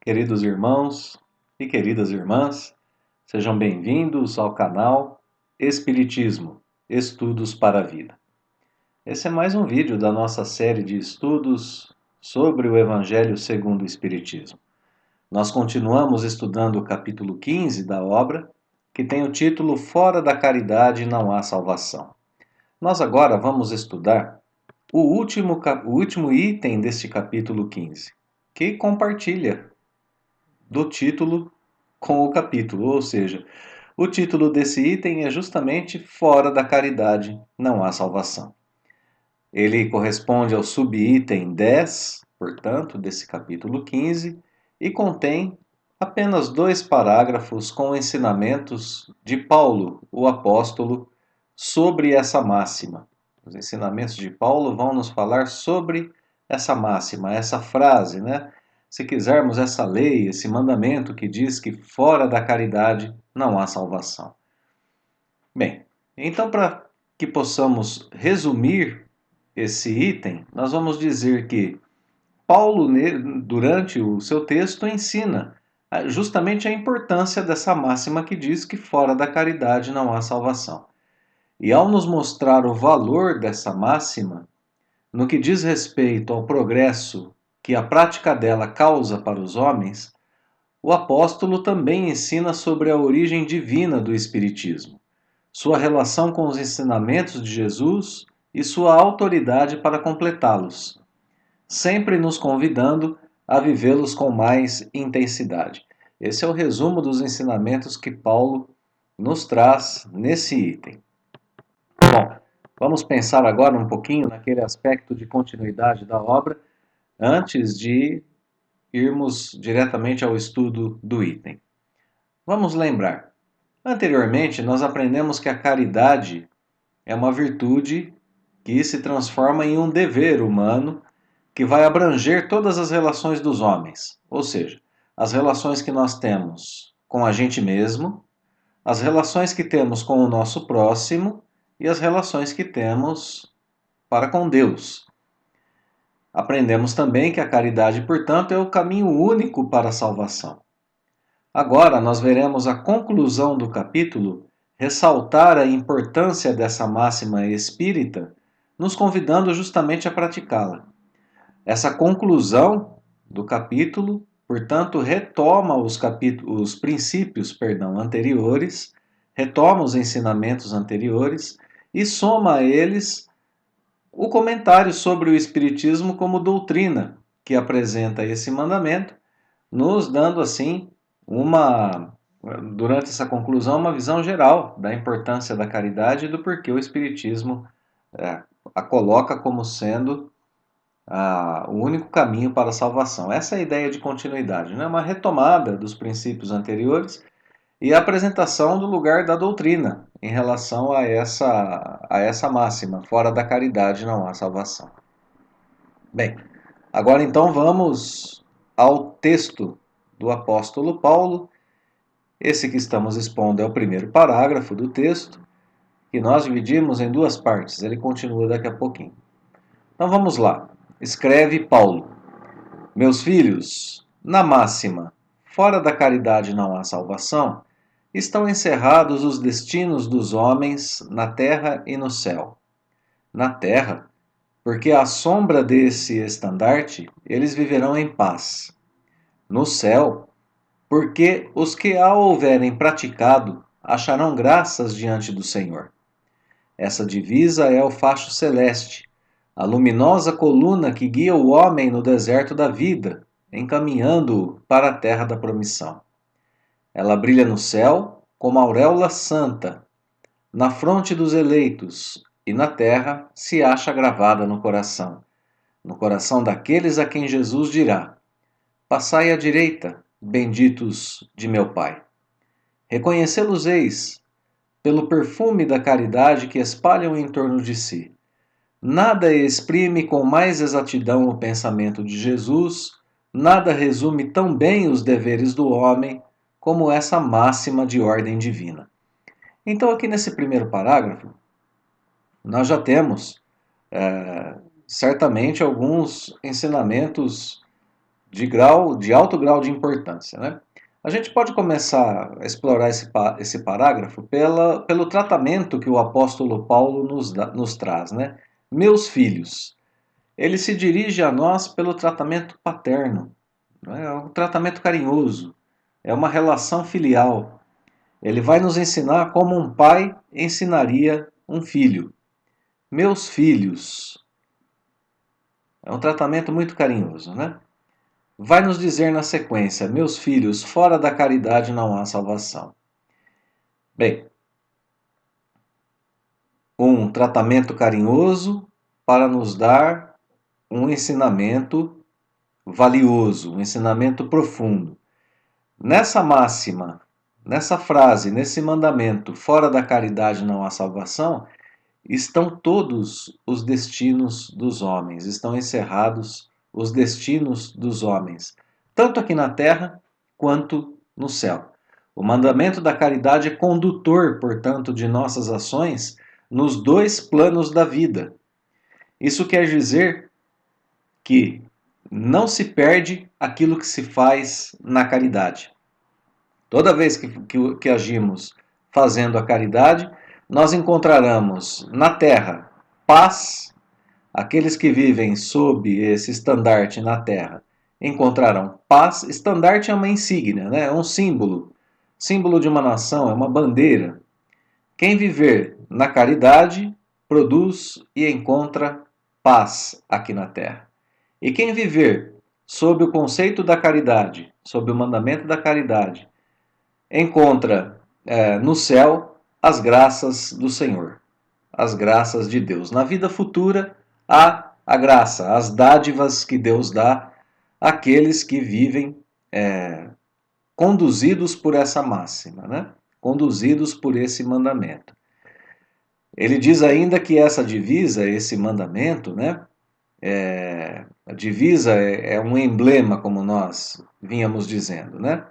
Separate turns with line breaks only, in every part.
Queridos irmãos e queridas irmãs, sejam bem-vindos ao canal Espiritismo, Estudos para a Vida. Esse é mais um vídeo da nossa série de estudos sobre o Evangelho segundo o Espiritismo. Nós continuamos estudando o capítulo 15 da obra, que tem o título Fora da Caridade não há salvação. Nós agora vamos estudar o último item deste capítulo 15, que compartilha do título com o capítulo, ou seja, o título desse item é justamente Fora da Caridade não há salvação. Ele corresponde ao subitem 10, portanto, desse capítulo 15, e contém apenas 2 parágrafos com ensinamentos de Paulo, o apóstolo, sobre essa máxima. Os ensinamentos de Paulo vão nos falar sobre essa máxima, essa frase, né? Se quisermos, essa lei, esse mandamento que diz que fora da caridade não há salvação. Bem, então para que possamos resumir esse item, nós vamos dizer que Paulo, durante o seu texto, ensina justamente a importância dessa máxima que diz que fora da caridade não há salvação. E ao nos mostrar o valor dessa máxima, no que diz respeito ao progresso que a prática dela causa para os homens, o apóstolo também ensina sobre a origem divina do Espiritismo, sua relação com os ensinamentos de Jesus e sua autoridade para completá-los, sempre nos convidando a vivê-los com mais intensidade. Esse é o resumo dos ensinamentos que Paulo nos traz nesse item. Bom, vamos pensar agora um pouquinho naquele aspecto de continuidade da obra, antes de irmos diretamente ao estudo do item. Vamos lembrar. Anteriormente, nós aprendemos que a caridade é uma virtude que se transforma em um dever humano que vai abranger todas as relações dos homens, ou seja, as relações que nós temos com a gente mesmo, as relações que temos com o nosso próximo e as relações que temos para com Deus. Aprendemos também que a caridade, portanto, é o caminho único para a salvação. Agora nós veremos a conclusão do capítulo ressaltar a importância dessa máxima espírita, nos convidando justamente a praticá-la. Essa conclusão do capítulo, portanto, retoma os princípios anteriores, retoma os ensinamentos anteriores e soma a eles o comentário sobre o Espiritismo como doutrina, que apresenta esse mandamento, nos dando assim durante essa conclusão, uma visão geral da importância da caridade e do porquê o Espiritismo a coloca como sendo o único caminho para a salvação. Essa é a ideia de continuidade, né? Uma retomada dos princípios anteriores e a apresentação do lugar da doutrina em relação a essa máxima: fora da caridade não há salvação. Bem, agora então vamos ao texto do apóstolo Paulo. Esse que estamos expondo é o primeiro parágrafo do texto, que nós dividimos em 2 partes. Ele continua daqui a pouquinho. Então vamos lá. Escreve Paulo: Meus filhos, na máxima, fora da caridade não há salvação, estão encerrados os destinos dos homens na terra e no céu. Na terra, porque à sombra desse estandarte eles viverão em paz. No céu, porque os que a houverem praticado acharão graças diante do Senhor. Essa divisa é o facho celeste, a luminosa coluna que guia o homem no deserto da vida, encaminhando-o para a terra da promissão. Ela brilha no céu como auréola santa, na fronte dos eleitos, e na terra se acha gravada no coração daqueles a quem Jesus dirá: Passai à direita, benditos de meu Pai. Reconhecê-los-eis pelo perfume da caridade que espalham em torno de si. Nada exprime com mais exatidão o pensamento de Jesus, nada resume tão bem os deveres do homem como essa máxima de ordem divina. Então, aqui nesse primeiro parágrafo, nós já temos certamente alguns ensinamentos de alto grau de importância, né? A gente pode começar a explorar esse parágrafo pelo tratamento que o apóstolo Paulo nos traz, né? Meus filhos. Ele se dirige a nós pelo tratamento paterno, né? É um tratamento carinhoso, é uma relação filial. Ele vai nos ensinar como um pai ensinaria um filho. Meus filhos. É um tratamento muito carinhoso, né? Vai nos dizer na sequência: meus filhos, fora da caridade não há salvação. Bem, um tratamento carinhoso para nos dar um ensinamento valioso, um ensinamento profundo. Nessa máxima, nessa frase, nesse mandamento, fora da caridade não há salvação, estão todos os destinos dos homens, estão encerrados os destinos dos homens, tanto aqui na terra quanto no céu. O mandamento da caridade é condutor, portanto, de nossas ações nos dois planos da vida. Isso quer dizer que não se perde aquilo que se faz na caridade. Toda vez que agimos fazendo a caridade, nós encontraremos na terra paz. Aqueles que vivem sob esse estandarte na terra encontrarão paz. Estandarte é uma insígnia, né? É um símbolo. Símbolo de uma nação, é uma bandeira. Quem viver na caridade produz e encontra paz aqui na terra. E quem viver sob o conceito da caridade, sob o mandamento da caridade, encontra no céu as graças do Senhor, as graças de Deus. Na vida futura, há a graça, as dádivas que Deus dá àqueles que vivem conduzidos por essa máxima, né? Conduzidos por esse mandamento. Ele diz ainda que essa divisa, esse mandamento, né? A divisa é um emblema, como nós vínhamos dizendo, né?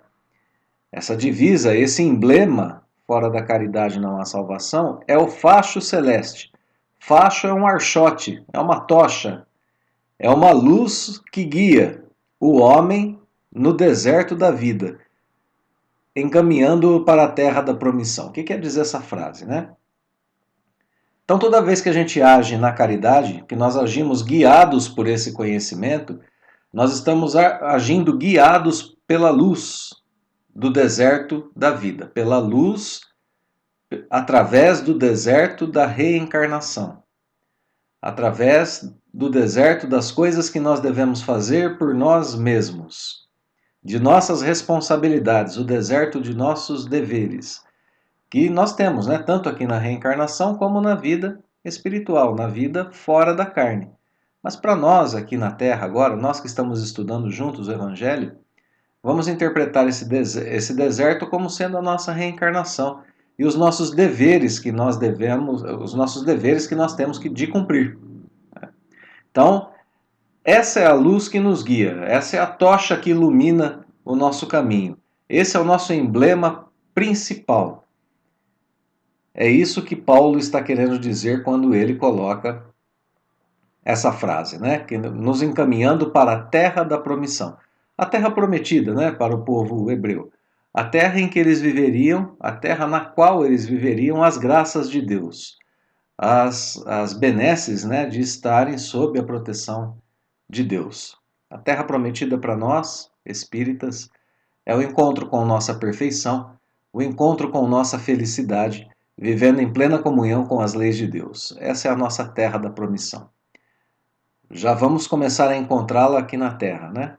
Essa divisa, esse emblema, fora da caridade não há salvação, é o facho celeste. Facho é um archote, é uma tocha, é uma luz que guia o homem no deserto da vida, encaminhando-o para a terra da promissão. O que quer dizer essa frase, né? Então, toda vez que a gente age na caridade, que nós agimos guiados por esse conhecimento, nós estamos agindo guiados pela luz do deserto da vida, pela luz através do deserto da reencarnação, através do deserto das coisas que nós devemos fazer por nós mesmos, de nossas responsabilidades, o deserto de nossos deveres, que nós temos, né, tanto aqui na reencarnação como na vida espiritual, na vida fora da carne. Mas para nós aqui na Terra agora, nós que estamos estudando juntos o Evangelho, vamos interpretar esse deserto como sendo a nossa reencarnação e os nossos deveres que nós devemos, os nossos deveres que nós temos de cumprir. Então, essa é a luz que nos guia, essa é a tocha que ilumina o nosso caminho. Esse é o nosso emblema principal. É isso que Paulo está querendo dizer quando ele coloca essa frase, né? Que nos encaminhando para a terra da promissão. A terra prometida, né, para o povo hebreu. A terra em que eles viveriam, a terra na qual eles viveriam as graças de Deus. As benesses, né, de estarem sob a proteção de Deus. A terra prometida para nós, espíritas, é o encontro com nossa perfeição, o encontro com nossa felicidade, vivendo em plena comunhão com as leis de Deus. Essa é a nossa terra da promissão. Já vamos começar a encontrá-la aqui na terra, né?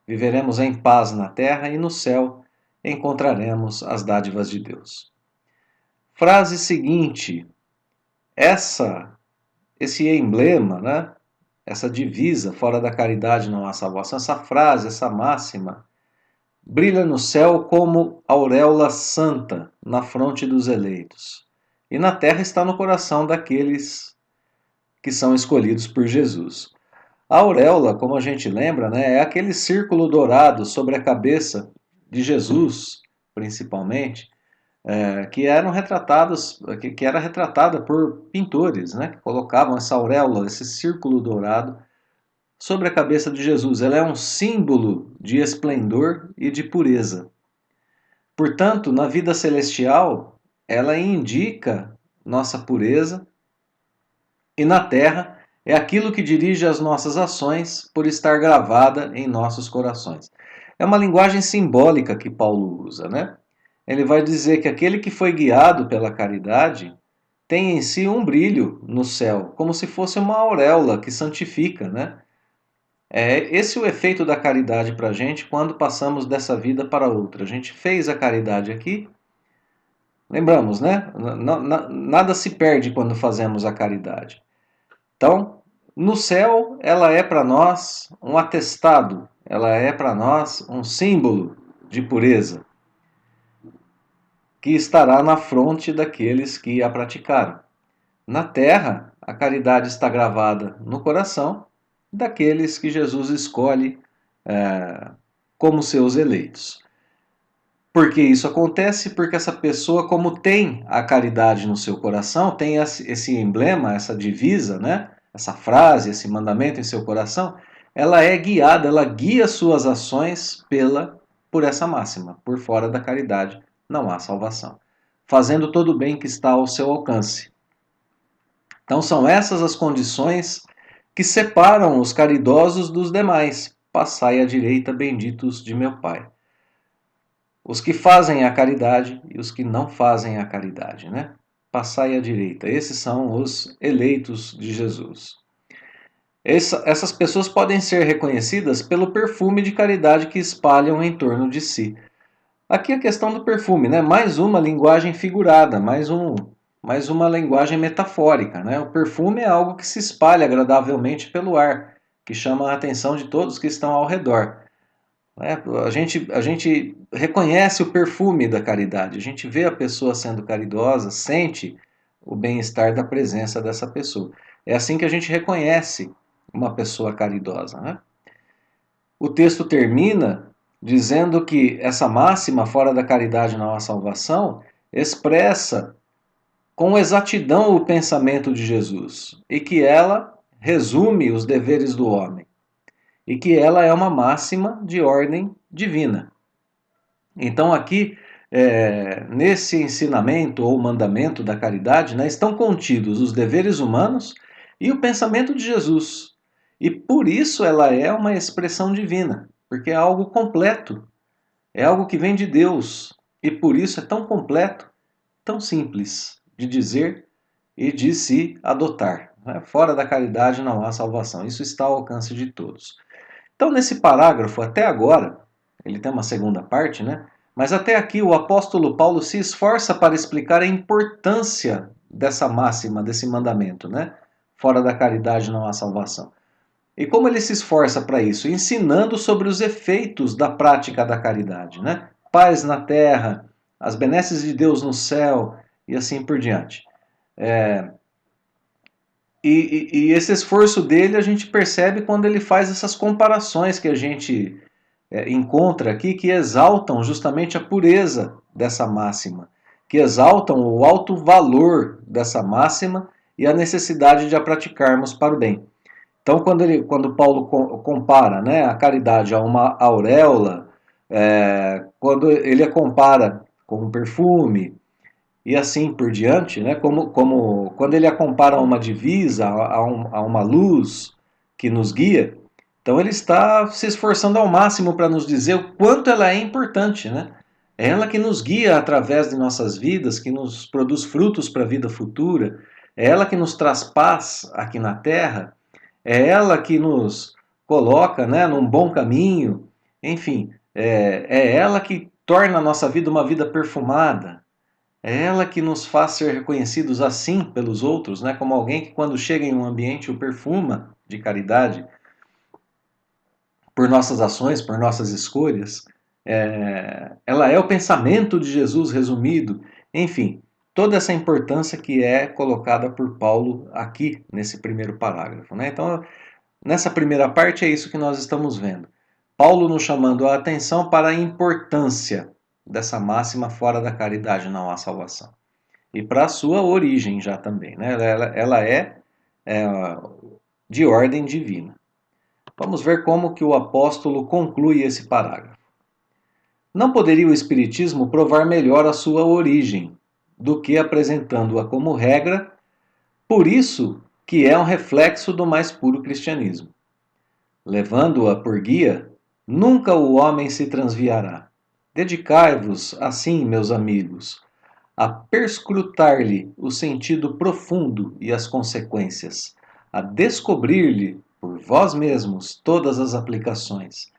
Viveremos em paz na terra e no céu encontraremos as dádivas de Deus. Frase seguinte: esse emblema, né? Essa divisa, fora da caridade não há salvação, essa frase, essa máxima, brilha no céu como auréola santa na fronte dos eleitos. E na terra está no coração daqueles que são escolhidos por Jesus. A auréola, como a gente lembra, né, é aquele círculo dourado sobre a cabeça de Jesus, principalmente, que eram retratados, que era retratada por pintores, né, que colocavam essa auréola, esse círculo dourado sobre a cabeça de Jesus. Ela é um símbolo de esplendor e de pureza. Portanto, na vida celestial, ela indica nossa pureza, e na terra é aquilo que dirige as nossas ações por estar gravada em nossos corações. É uma linguagem simbólica que Paulo usa, né? Ele vai dizer que aquele que foi guiado pela caridade tem em si um brilho no céu, como se fosse uma auréola que santifica, né? É esse o efeito da caridade para a gente quando passamos dessa vida para outra. A gente fez a caridade aqui, lembramos, né? Nada se perde quando fazemos a caridade. Então, no céu, ela é para nós um atestado, ela é para nós um símbolo de pureza, que estará na fronte daqueles que a praticaram. Na terra, a caridade está gravada no coração daqueles que Jesus escolhe como seus eleitos. Por que isso acontece? Porque essa pessoa, como tem a caridade no seu coração, tem esse emblema, essa divisa, né? Essa frase, esse mandamento em seu coração, ela é guiada, ela guia suas ações por essa máxima. Por fora da caridade não há salvação. Fazendo todo o bem que está ao seu alcance. Então são essas as condições que separam os caridosos dos demais. Passai à direita, benditos de meu Pai. Os que fazem a caridade e os que não fazem a caridade, né? Passai à direita. Esses são os eleitos de Jesus. Essas pessoas podem ser reconhecidas pelo perfume de caridade que espalham em torno de si. Aqui a questão do perfume, né? Mais uma linguagem figurada, mais uma linguagem metafórica, né? O perfume é algo que se espalha agradavelmente pelo ar, que chama a atenção de todos que estão ao redor. A gente reconhece o perfume da caridade, a gente vê a pessoa sendo caridosa, sente o bem-estar da presença dessa pessoa. É assim que a gente reconhece uma pessoa caridosa, né? O texto termina dizendo que essa máxima, fora da caridade não há salvação, expressa com exatidão o pensamento de Jesus e que ela resume os deveres do homem e que ela é uma máxima de ordem divina. Então aqui, nesse ensinamento ou mandamento da caridade, né, estão contidos os deveres humanos e o pensamento de Jesus. E por isso ela é uma expressão divina, porque é algo completo, é algo que vem de Deus. E por isso é tão completo, tão simples de dizer e de se adotar. Né? Fora da caridade não há salvação. Isso está ao alcance de todos. Então, nesse parágrafo, até agora, ele tem uma segunda parte, né? Mas até aqui o apóstolo Paulo se esforça para explicar a importância dessa máxima, desse mandamento, né? Fora da caridade não há salvação. E como ele se esforça para isso? Ensinando sobre os efeitos da prática da caridade, né? Paz na terra, as benesses de Deus no céu e assim por diante. E esse esforço dele a gente percebe quando ele faz essas comparações que a gente encontra aqui, que exaltam justamente a pureza dessa máxima, que exaltam o alto valor dessa máxima e a necessidade de a praticarmos para o bem. Então, quando Paulo compara, né, a caridade a uma auréola, quando ele a compara com um perfume, e assim por diante, né? Como quando ele a compara a uma divisa, a uma luz que nos guia, então ele está se esforçando ao máximo para nos dizer o quanto ela é importante, né? É ela que nos guia através de nossas vidas, que nos produz frutos para a vida futura, é ela que nos traz paz aqui na Terra, é ela que nos coloca, né, num bom caminho, enfim, é ela que torna a nossa vida uma vida perfumada, é ela que nos faz ser reconhecidos assim pelos outros, né? Como alguém que quando chega em um ambiente o perfuma de caridade por nossas ações, por nossas escolhas. Ela é o pensamento de Jesus resumido. Enfim, toda essa importância que é colocada por Paulo aqui nesse primeiro parágrafo, né? Então, nessa primeira parte é isso que nós estamos vendo. Paulo nos chamando a atenção para a importância dessa máxima fora da caridade não há salvação. E para a sua origem já também, né? Ela é de ordem divina. Vamos ver como que o apóstolo conclui esse parágrafo. Não poderia o Espiritismo provar melhor a sua origem do que apresentando-a como regra, por isso que é um reflexo do mais puro cristianismo. Levando-a por guia, nunca o homem se transviará. Dedicai-vos, assim, meus amigos, a perscrutar-lhe o sentido profundo e as consequências, a descobrir-lhe por vós mesmos todas as aplicações.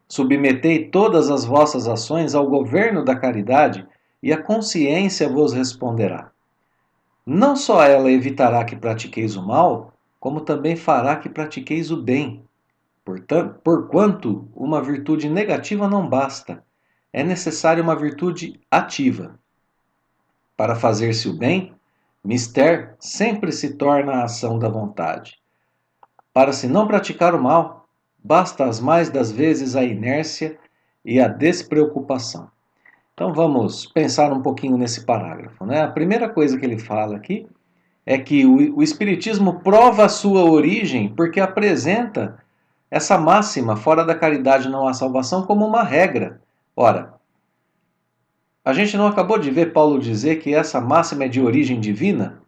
Submetei todas as vossas ações ao governo da caridade e a consciência vos responderá. Não só ela evitará que pratiqueis o mal, como também fará que pratiqueis o bem. Porquanto uma virtude negativa não basta, é necessária uma virtude ativa. Para fazer-se o bem, mister sempre se torna a ação da vontade. Para se não praticar o mal, basta as mais das vezes a inércia e a despreocupação. Então vamos pensar um pouquinho nesse parágrafo, né? A primeira coisa que ele fala aqui é que o Espiritismo prova a sua origem porque apresenta essa máxima, fora da caridade não há salvação, como uma regra. Ora, a gente não acabou de ver Paulo dizer que essa máxima é de origem divina?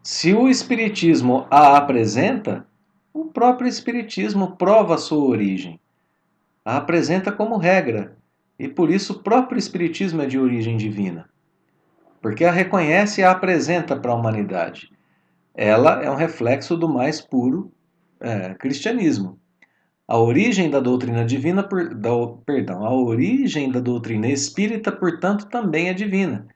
Se o Espiritismo a apresenta, o próprio Espiritismo prova a sua origem. A apresenta como regra, e por isso o próprio Espiritismo é de origem divina. Porque a reconhece e a apresenta para a humanidade. Ela é um reflexo do mais puro cristianismo. A origem da doutrina divina, a origem da doutrina espírita, portanto, também é divina.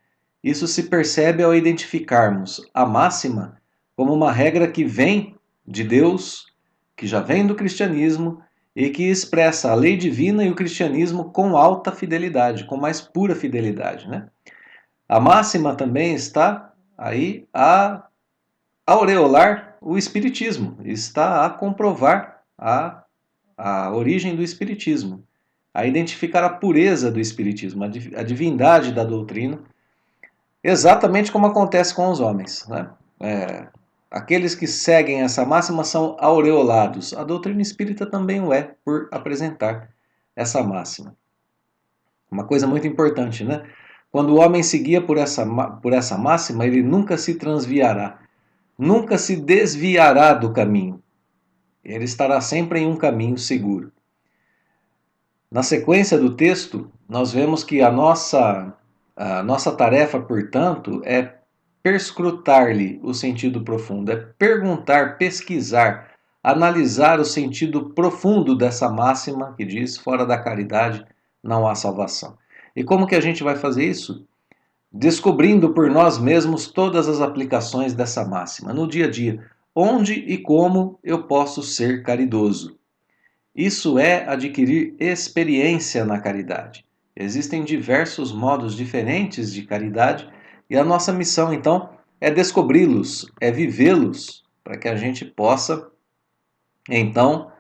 Isso se percebe ao identificarmos a máxima como uma regra que vem de Deus, que já vem do cristianismo e que expressa a lei divina e o cristianismo com alta fidelidade, com mais pura fidelidade, né? A máxima também está aí a aureolar o espiritismo, está a comprovar a origem do espiritismo, a identificar a pureza do espiritismo, a divindade da doutrina, exatamente como acontece com os homens, né? Aqueles que seguem essa máxima são aureolados. A doutrina espírita também o é, por apresentar essa máxima. Uma coisa muito importante, né? Quando o homem se guia por essa máxima, ele nunca se transviará, nunca se desviará do caminho. Ele estará sempre em um caminho seguro. Na sequência do texto, nós vemos que a nossa tarefa, portanto, é perscrutar-lhe o sentido profundo, é perguntar, pesquisar, analisar o sentido profundo dessa máxima que diz: fora da caridade não há salvação. E como que a gente vai fazer isso? Descobrindo por nós mesmos todas as aplicações dessa máxima no dia a dia. Onde e como eu posso ser caridoso? Isso é adquirir experiência na caridade. Existem diversos modos diferentes de caridade e a nossa missão, então, é descobri-los, é vivê-los, para que a gente possa, então,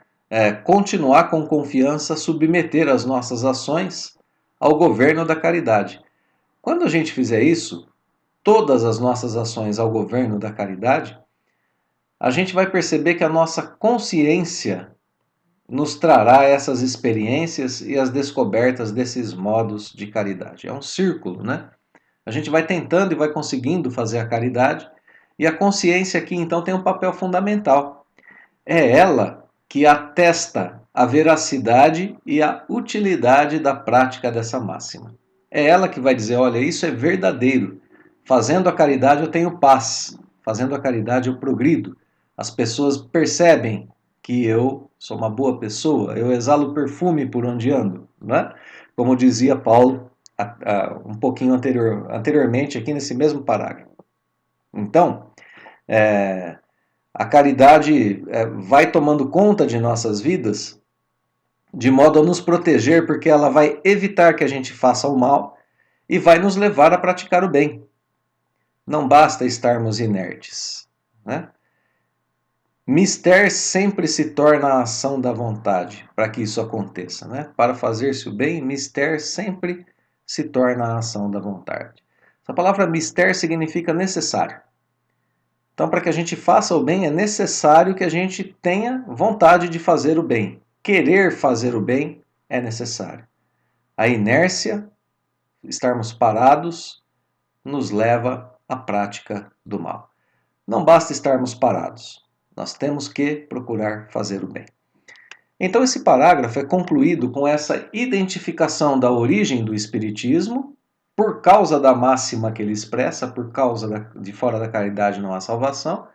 continuar com confiança, submeter as nossas ações ao governo da caridade. Quando a gente fizer isso, todas as nossas ações ao governo da caridade, a gente vai perceber que a nossa consciência nos trará essas experiências e as descobertas desses modos de caridade. É um círculo, né? A gente vai tentando e vai conseguindo fazer a caridade, e a consciência aqui então tem um papel fundamental. É ela que atesta a veracidade e a utilidade da prática dessa máxima. É ela que vai dizer: olha, isso é verdadeiro. Fazendo a caridade eu tenho paz. Fazendo a caridade eu progrido. As pessoas percebem que eu sou uma boa pessoa, eu exalo perfume por onde ando, né? Como dizia Paulo um pouquinho anteriormente aqui nesse mesmo parágrafo. Então, a caridade vai tomando conta de nossas vidas de modo a nos proteger, porque ela vai evitar que a gente faça o mal e vai nos levar a praticar o bem. Não basta estarmos inertes, né? Mister sempre se torna a ação da vontade para que isso aconteça, né? Para fazer-se o bem, mister sempre se torna a ação da vontade. Essa palavra mister significa necessário. Então, para que a gente faça o bem, é necessário que a gente tenha vontade de fazer o bem. Querer fazer o bem é necessário. A inércia, estarmos parados, nos leva à prática do mal. Não basta estarmos parados, nós temos que procurar fazer o bem. Então, esse parágrafo é concluído com essa identificação da origem do Espiritismo, por causa da máxima que ele expressa, por causa de fora da caridade não há salvação,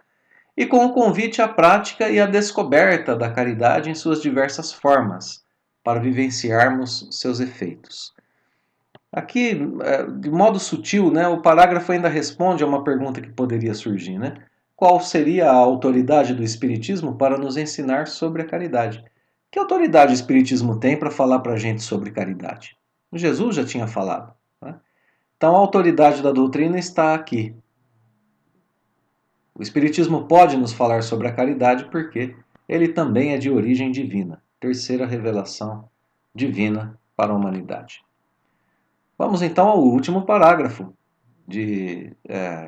e com o convite à prática e à descoberta da caridade em suas diversas formas, para vivenciarmos seus efeitos. Aqui, de modo sutil, né, o parágrafo ainda responde a uma pergunta que poderia surgir, né? Qual seria a autoridade do Espiritismo para nos ensinar sobre a caridade? Que autoridade o Espiritismo tem para falar para a gente sobre caridade? Jesus já tinha falado, né? Então a autoridade da doutrina está aqui. O Espiritismo pode nos falar sobre a caridade porque ele também é de origem divina, terceira revelação divina para a humanidade. Vamos então ao último parágrafo,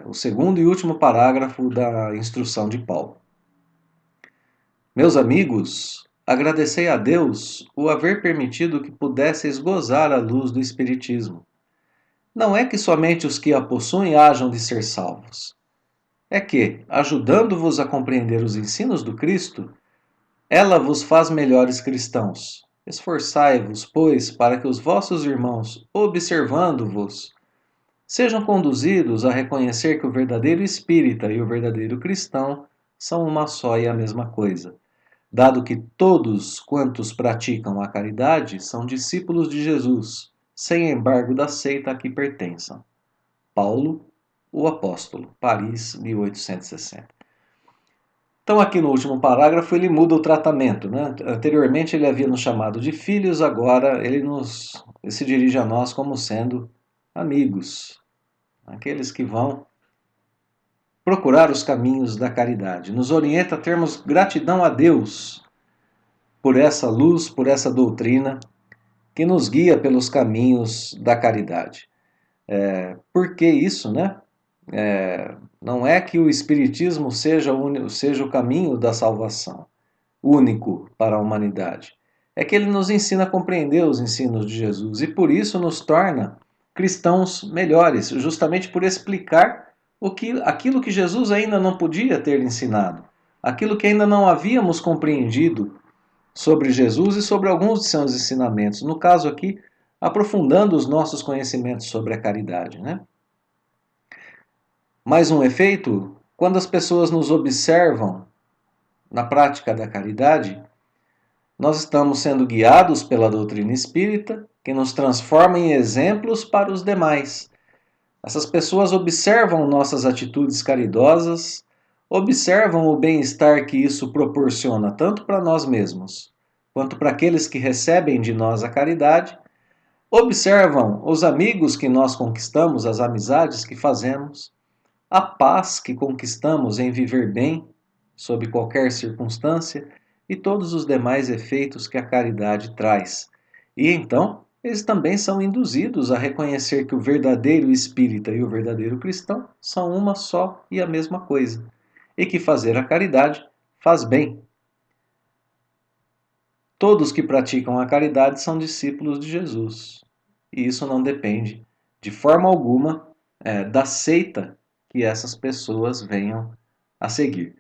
o segundo e último parágrafo da instrução de Paulo. Meus amigos, agradecei a Deus o haver permitido que pudesseis gozar a luz do Espiritismo. Não é que somente os que a possuem hajam de ser salvos. É que, ajudando-vos a compreender os ensinos do Cristo, ela vos faz melhores cristãos. Esforçai-vos, pois, para que os vossos irmãos, observando-vos, sejam conduzidos a reconhecer que o verdadeiro espírita e o verdadeiro cristão são uma só e a mesma coisa, dado que todos quantos praticam a caridade são discípulos de Jesus, sem embargo da seita a que pertençam. Paulo, o Apóstolo, Paris, 1860. Então, aqui no último parágrafo, ele muda o tratamento, né? Anteriormente ele havia nos chamado de filhos, agora ele se dirige a nós como sendo amigos, aqueles que vão procurar os caminhos da caridade. Nos orienta a termos gratidão a Deus por essa luz, por essa doutrina que nos guia pelos caminhos da caridade. Por que isso, né? Não é que o Espiritismo seja o caminho da salvação, único para a humanidade. É que ele nos ensina a compreender os ensinos de Jesus e por isso nos torna cristãos melhores, justamente por explicar aquilo que Jesus ainda não podia ter ensinado, aquilo que ainda não havíamos compreendido sobre Jesus e sobre alguns de seus ensinamentos. No caso aqui, aprofundando os nossos conhecimentos sobre a caridade, né? Mais um efeito, quando as pessoas nos observam na prática da caridade, nós estamos sendo guiados pela doutrina espírita, que nos transforma em exemplos para os demais. Essas pessoas observam nossas atitudes caridosas, observam o bem-estar que isso proporciona tanto para nós mesmos, quanto para aqueles que recebem de nós a caridade, observam os amigos que nós conquistamos, as amizades que fazemos, a paz que conquistamos em viver bem, sob qualquer circunstância, e todos os demais efeitos que a caridade traz. E então, eles também são induzidos a reconhecer que o verdadeiro espírita e o verdadeiro cristão são uma só e a mesma coisa, e que fazer a caridade faz bem. Todos que praticam a caridade são discípulos de Jesus, e isso não depende, de forma alguma, da seita que essas pessoas venham a seguir.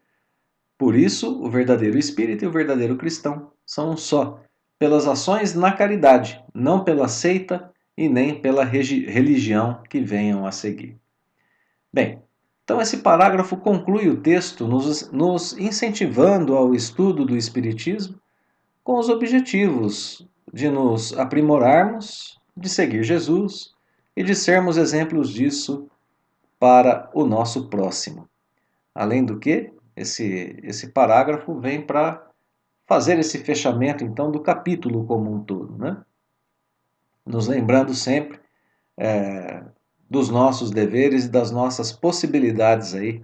Por isso, o verdadeiro espírita e o verdadeiro cristão são um só, pelas ações na caridade, não pela seita e nem pela religião que venham a seguir. Bem, então esse parágrafo conclui o texto nos incentivando ao estudo do Espiritismo com os objetivos de nos aprimorarmos, de seguir Jesus e de sermos exemplos disso para o nosso próximo. Além do que, esse parágrafo vem para fazer esse fechamento, então, do capítulo como um todo, né? Nos lembrando sempre dos nossos deveres e das nossas possibilidades aí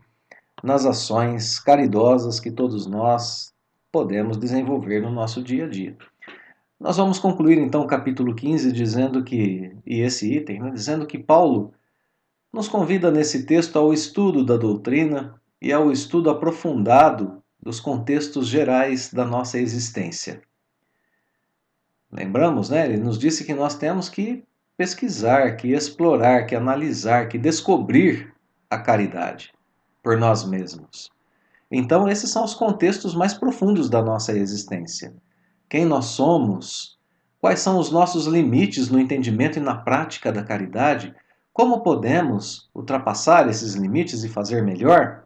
nas ações caridosas que todos nós podemos desenvolver no nosso dia a dia. Nós vamos concluir então o capítulo 15 dizendo que, e esse item, né, dizendo que Paulo nos convida nesse texto ao estudo da doutrina e é o estudo aprofundado dos contextos gerais da nossa existência. Lembramos, né? Ele nos disse que nós temos que pesquisar, que explorar, que analisar, que descobrir a caridade por nós mesmos. Então, esses são os contextos mais profundos da nossa existência. Quem nós somos, quais são os nossos limites no entendimento e na prática da caridade, como podemos ultrapassar esses limites e fazer melhor?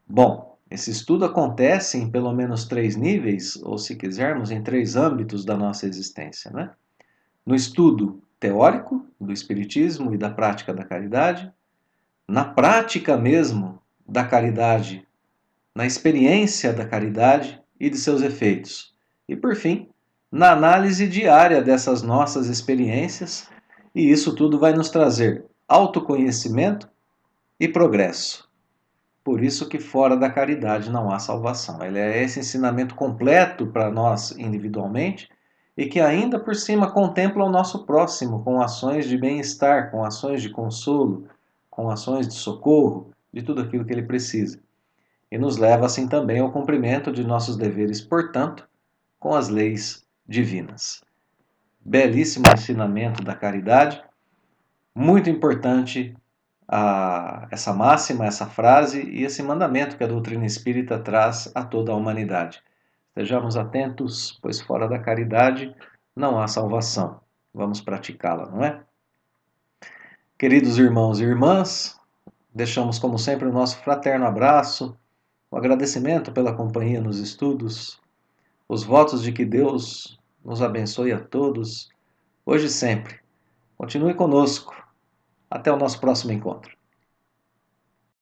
Bom, esse estudo acontece em pelo menos 3 níveis, ou se quisermos, em 3 âmbitos da nossa existência, né? No estudo teórico do Espiritismo e da prática da caridade, na prática mesmo da caridade, na experiência da caridade e de seus efeitos. E por fim, na análise diária dessas nossas experiências, e isso tudo vai nos trazer autoconhecimento e progresso. Por isso que fora da caridade não há salvação. Ele é esse ensinamento completo para nós individualmente e que ainda por cima contempla o nosso próximo com ações de bem-estar, com ações de consolo, com ações de socorro, de tudo aquilo que ele precisa. E nos leva assim também ao cumprimento de nossos deveres, portanto, com as leis divinas. Belíssimo ensinamento da caridade, muito importante essa máxima, essa frase e esse mandamento que a doutrina espírita traz a toda a humanidade. Estejamos atentos, pois fora da caridade não há salvação. Vamos praticá-la, não é? Queridos irmãos e irmãs, deixamos como sempre o nosso fraterno abraço, o agradecimento pela companhia nos estudos, os votos de que Deus nos abençoe a todos, hoje e sempre. Continue conosco. Até o nosso próximo encontro.